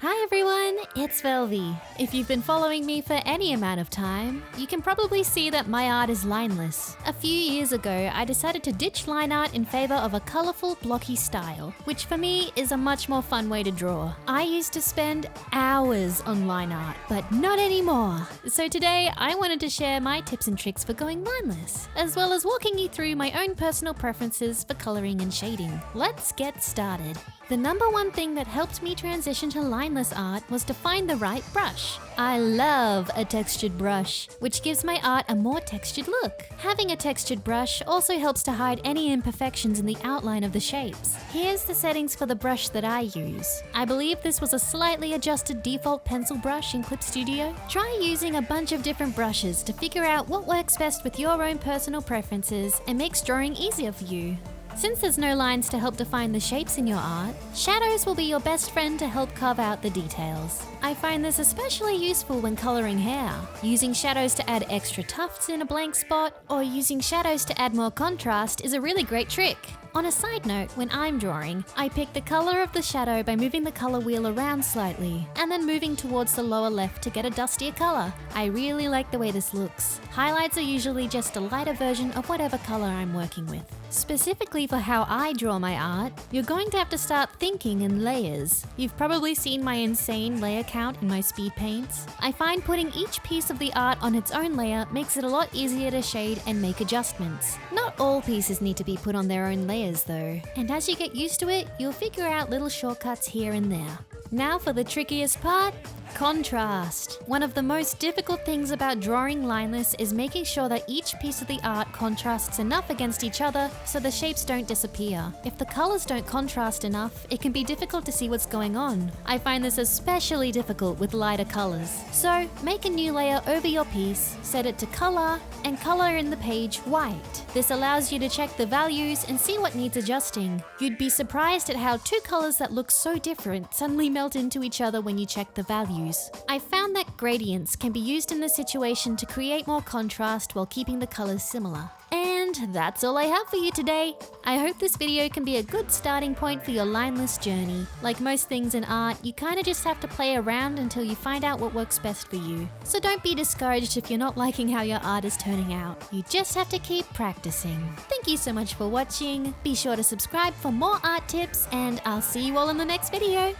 Hi everyone, it's Velvy. If you've been following me for any amount of time, you can probably see that my art is lineless. A few years ago, I decided to ditch line art in favor of a colourful, blocky style, which for me is a much more fun way to draw. I used to spend hours on line art, but not anymore. So today, I wanted to share my tips and tricks for going lineless, as well as walking you through my own personal preferences for colouring and shading. Let's get started. The number one thing that helped me transition to lineless art was to find the right brush. I love a textured brush, which gives my art a more textured look. Having a textured brush also helps to hide any imperfections in the outline of the shapes. Here's the settings for the brush that I use. I believe this was a slightly adjusted default pencil brush in Clip Studio. Try using a bunch of different brushes to figure out what works best with your own personal preferences and makes drawing easier for you. Since there's no lines to help define the shapes in your art, shadows will be your best friend to help carve out the details. I find this especially useful when colouring hair. Using shadows to add extra tufts in a blank spot, or using shadows to add more contrast is a really great trick. On a side note, when I'm drawing, I pick the colour of the shadow by moving the colour wheel around slightly, and then moving towards the lower left to get a dustier colour. I really like the way this looks. Highlights are usually just a lighter version of whatever colour I'm working with. Specifically for how I draw my art, you're going to have to start thinking in layers. You've probably seen my insane layer count in my speed paints. I find putting each piece of the art on its own layer makes it a lot easier to shade and make adjustments. Not all pieces need to be put on their own layers though, and as you get used to it, you'll figure out little shortcuts here and there. Now for the trickiest part, contrast. One of the most difficult things about drawing lineless is making sure that each piece of the art contrasts enough against each other so the shapes don't disappear. If the colors don't contrast enough, it can be difficult to see what's going on. I find this especially difficult with lighter colors. So make a new layer over your piece, set it to color, and color in the page white. This allows you to check the values and see what needs adjusting. You'd be surprised at how two colors that look so different suddenly melt into each other when you check the values. I found that gradients can be used in this situation to create more contrast while keeping the colors similar. And that's all I have for you today. I hope this video can be a good starting point for your lineless journey. Like most things in art, you kind of just have to play around until you find out what works best for you. So don't be discouraged if you're not liking how your art is turning out. You just have to keep practicing. Thank you so much for watching. Be sure to subscribe for more art tips, and I'll see you all in the next video.